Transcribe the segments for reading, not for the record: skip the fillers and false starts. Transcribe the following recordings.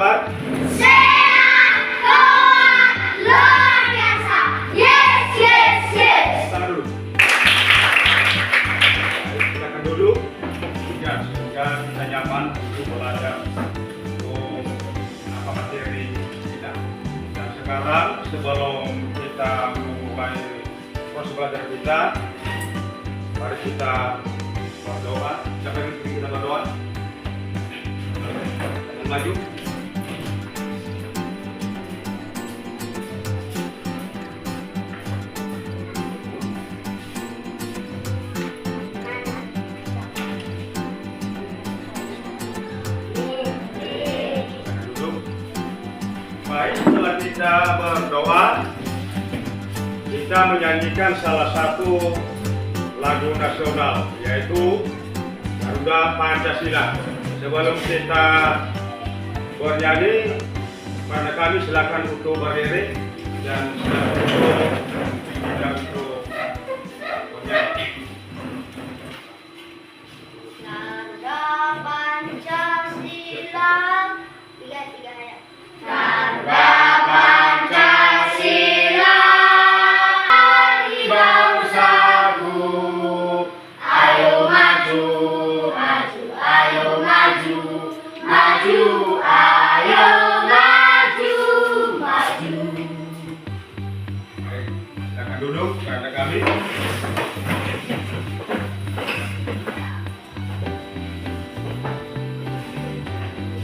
kabar? Sehat, kuat, luar biasa. Yes, yes, yes. Tangan dulu. Silakan duduk. Ya, sehingga kita nyaman untuk belajar untuk apa materi kita. Dan sekarang sebelum kita memulai proses belajar kita, mari kita berdoa. Siapa yang ingin kita berdoa? Jangan maju. Duduk. Baik, setelah kita berdoa, kita menyanyikan salah satu lagu nasional, yaitu Garuda Pancasila. Sebelum kita bernyanyi, pada kami silakan untuk berdiri dan silakan untuk bernyanyi. Garuda Pancasila. Tiga ya. Garuda Pancasila. Hari bangsaku. Ayo maju, maju, ayo maju, maju, ayo maju, maju. Baik, silakan duduk karena kami.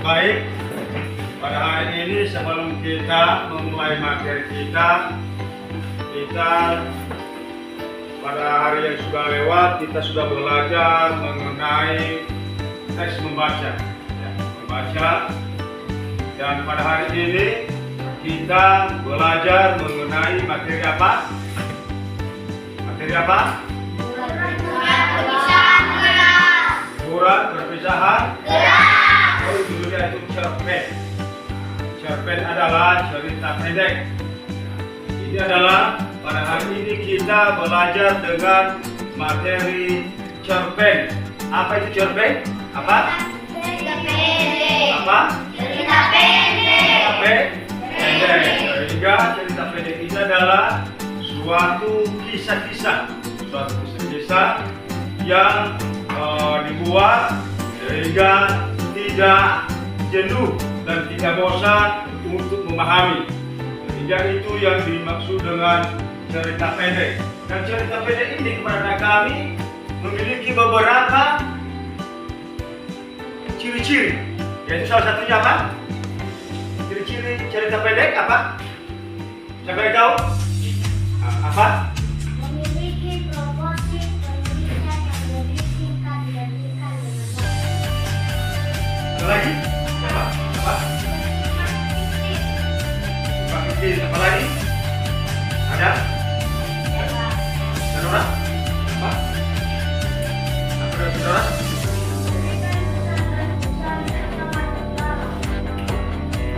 Baik, pada hari ini sebelum kita memulai materi kita pada hari yang sudah lewat kita sudah belajar mengenai teks membaca, ya, membaca. Dan pada hari ini kita belajar mengenai materi apa? Materi apa? Surat perpisahan Gerak. Oh, judulnya itu cerpen. Cerpen adalah cerita pendek. Ini adalah pada hari ini kita belajar dengan materi cerpen. Apa itu cerpen? Apa? Cerita pendek. Apa? Cerita pendek. Cerita pendek. Sehingga cerita pendek ini adalah suatu kisah-kisah yang dibuat sehingga tidak jenuh dan tidak bosan untuk memahami. Sehingga itu yang dimaksud dengan cerita pendek. Dan cerita pendek ini kepada kami memiliki beberapa ciri-ciri. Yaitu salah satunya apa? Ciri-ciri cerita pendek apa? Siapa yang tahu? Apa? Memiliki proporsi penulisan yang lebih singkat dibandingkan dengan Ada lagi? Apa? Apa? Pak Kecil, apa lagi? Ada? Saudara? Apa? Apa dari saudara?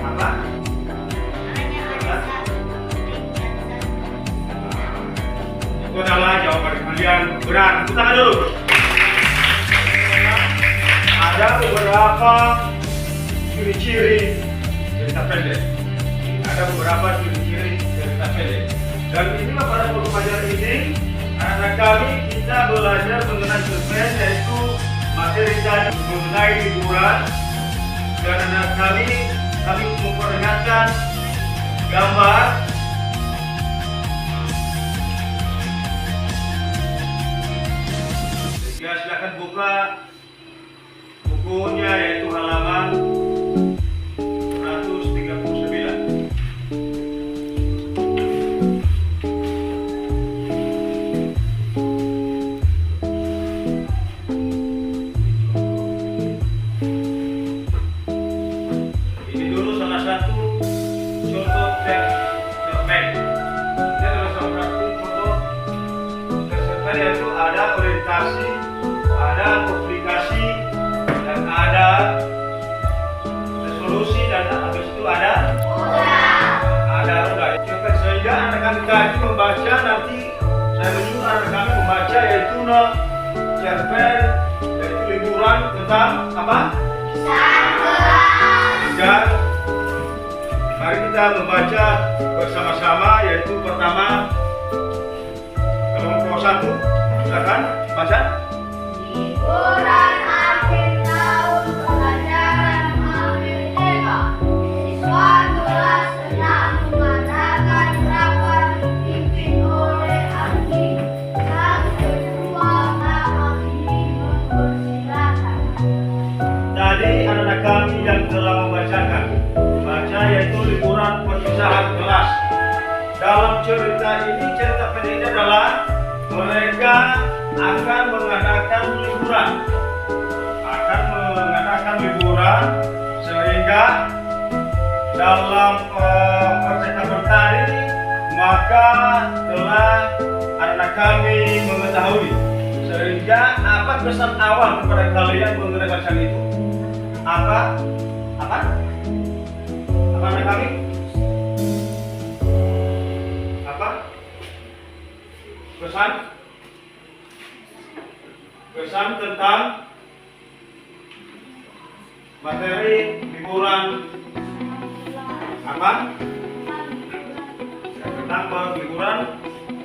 Apa? Itu adalah jawaban kalian benar. Tepuk tangan dulu. Ada beberapa ciri-ciri cerita pendek. Ada beberapa ciri-ciri cerita pendek. Dan inilah pada pelajaran ini anak kami kita belajar mengenai cerpen, yaitu materi tadi mengenai liburan. Dan anak kami memperlihatkan gambar. Ya, silakan buka bukunya, yaitu halaman 139. Ini dulu salah satu contoh teks cerpen. Ini adalah salah satu contoh teks cerpen, yaitu ada orientasi, ada komplikasi, dan ada resolusi, dan habis itu ada roda. Cerpen, sehingga anak-anak tadi membaca, nanti saya menyuruh anak kami membaca, yaitu cerpen, yaitu liburan tentang apa? Sang gerak. Dan kita membaca bersama-sama, yaitu pertama kelompok 1, silakan baca. Liburan akhir tahun pelajaran merdeka. Siswa kelas 6 mengadakan rapat dipimpin oleh ahli. Yang kedua, mengakhiri mempersilakan. Tadi anak-anak kami yang telah membacakan baca, yaitu liburan perpisahan kelas. Dalam cerita ini, cerita pendeknya adalah mereka akan mengadakan liburan, sehingga dalam percakapan tadi maka telah anak kami mengetahui, sehingga apa pesan awal kepada kalian mengenai bacaan itu? Apa anak kami? Apa pesan tentang materi liburan apa? Tentang liburan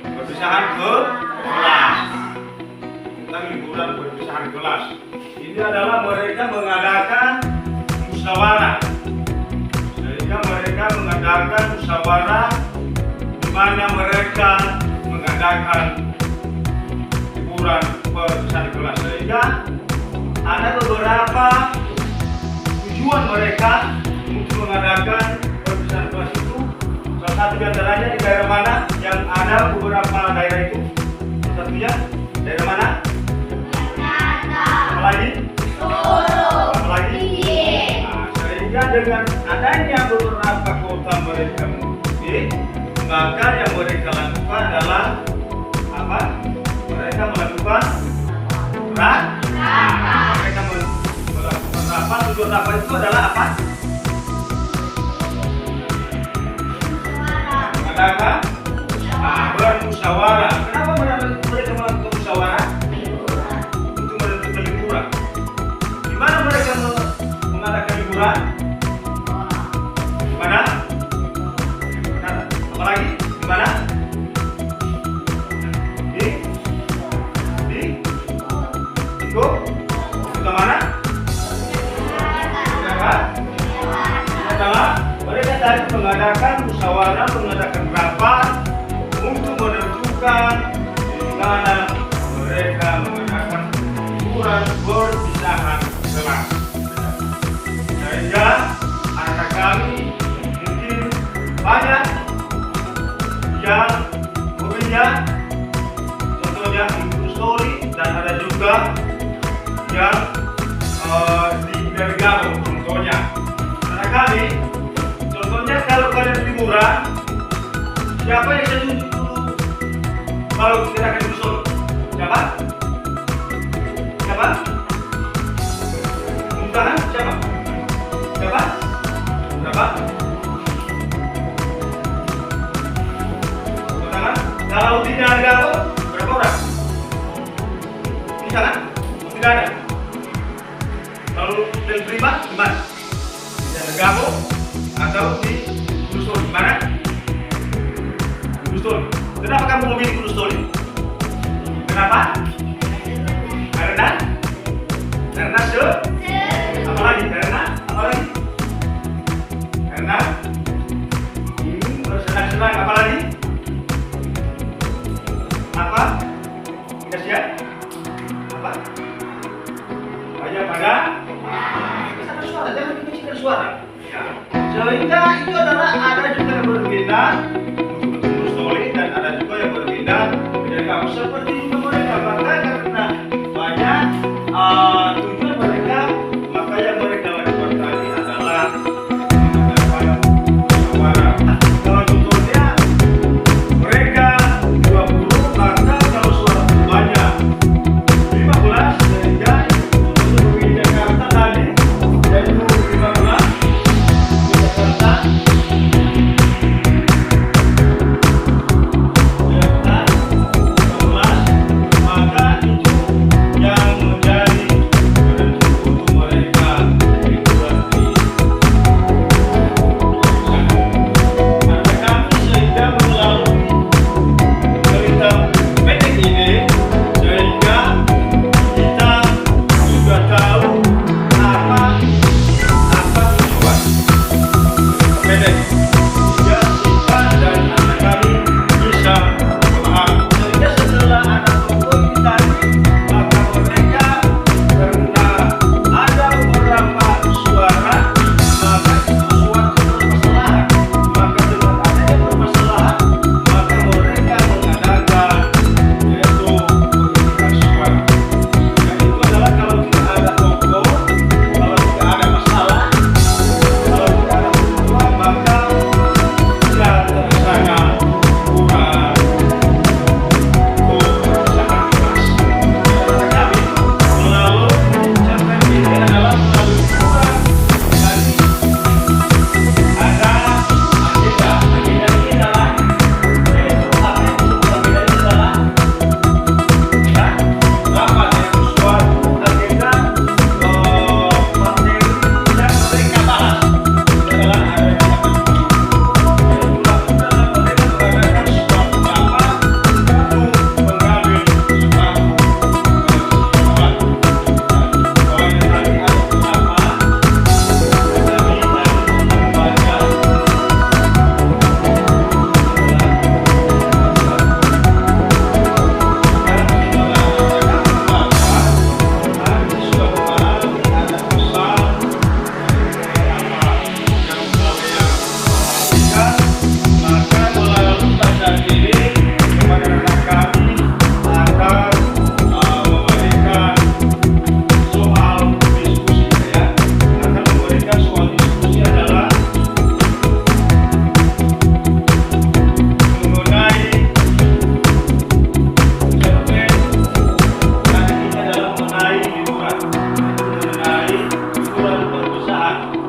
perpisahan kelas. Tentang liburan perpisahan kelas. Ini adalah mereka mengadakan musyawarah. Sehingga mereka mengadakan musyawarah di mana mereka mengadakan liburan perpisahan kelas. Sehingga ada beberapa tujuan mereka untuk mengadakan perpisahan kelas itu. Salah satu di antaranya di daerah mana yang ada beberapa daerah itu? Salah satunya daerah mana? Apalagi? Apalagi? Nah, sehingga dengan adanya beberapa kota mereka mengikuti, maka yang mereka lakukan adalah apa? Mereka melakukan mereka melakukan rapat. Tujuan rapat itu adalah apa? Mengadakan bermusyawarah. Kenapa mereka melakukan musyawarah? Untuk menentukan liburan. Di mana mereka mengadakan liburan? Di mana? Apalagi? Di mana? Ke mana? Adalah mereka tadi mengadakan musyawarah, mengadakan rapat untuk menentukan di mana mereka mengadakan liburan perpisahan kelas. Sehingga anak kami mungkin banyak yang punya, contohnya Ibu Story, dan ada juga yang di Bergamo, contohnya. Anak kami, contohnya kalau kalian liburan, siapa yang saya tunjuk dulu kalau kita akan disuruh? Siapa? Siapa? Tangan? Siapa? Siapa? Berapa? Tangan? Kalau tidak ada berapa orang? Misalkan? Tidak ada. Lalu dan terima gimana? Di Bergamo atau di Kudus di mana? Kudus. Kenapa kamu memilih Kudus? Kenapa? Karena apa lagi? Karena ini bersenang-senang. Apa lagi? Apa? Kasih. Apa? Banyak pada suara, jangan dikecilkan suara. Ya. Sehingga itu adalah ada juga yang berbeda untuk story dan ada juga yang berbeda dari kamu seperti juga mereka. Maka karena banyak tujuan mereka, maka yang mereka lakukan tadi adalah mengadakan musyawarah. Kalau contohnya mereka 20, maka kalau suara banyak 15, sehingga untuk di Jakarta tadi jadi 15 di Jakarta. Jakarta 15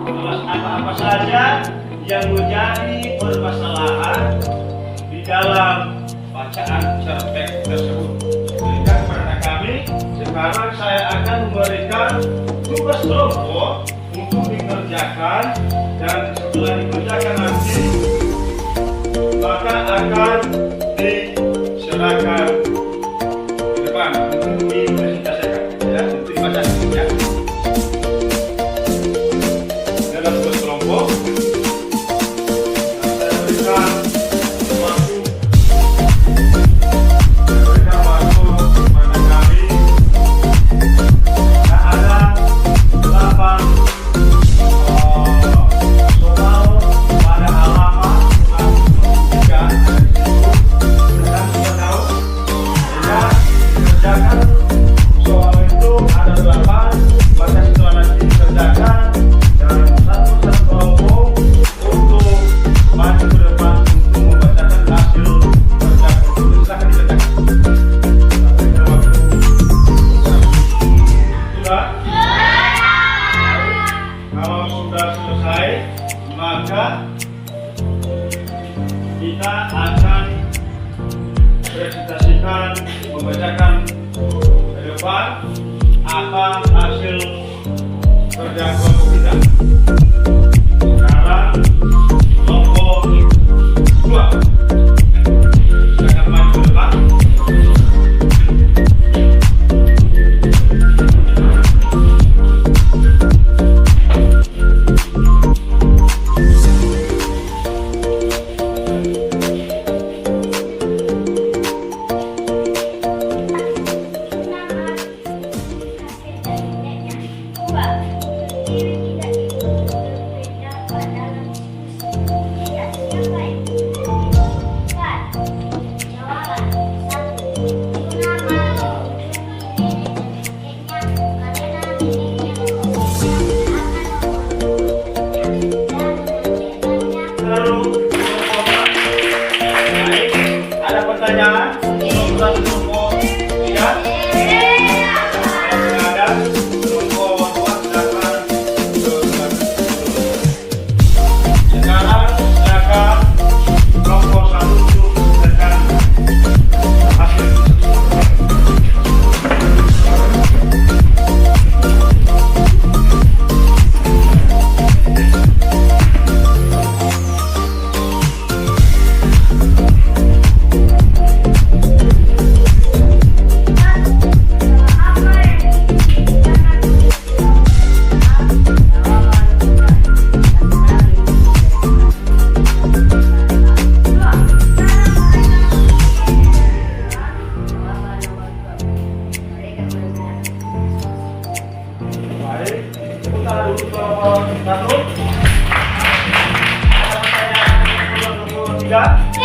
apa saja yang menjadi permasalahan di dalam bacaan cerpen tersebut. Sehingga kepada kami, sekarang saya akan memberikan tugas kelompok untuk dikerjakan, dan setelah dikerjakan nanti maka akan diserahkan ke depan untuk dipresentasikan, ya, untuk dibacakan, ya. Dalam tugas kelompok saya berikan waktu kepada kami. Ada 8 soal pada halaman 3 dan kita tahu sehingga dikerjakan soal itu ada 8, maka setelah nanti dikerjakan dan satu kelompok untuk maju ke depan untuk membacakan hasil kerja kelompok. Silakan dikerjakan. Sudah? Kalau sudah selesai, maka kita akan presentasikan, membacakan ke depan apa hasil kerja kelompok kita. Sekarang kelompok 2 silakan maju ke depan. Lalu baik, ada pertanyaan? Kelompok 1, kelompok 3? Kalau tidak ada, kelompok 2 silakan. Sekarang silakan kelompok 1 untuk menunjukkan hasil. Baik, kita dulu kelompok 1. Ada pertanyaan kelompok 3?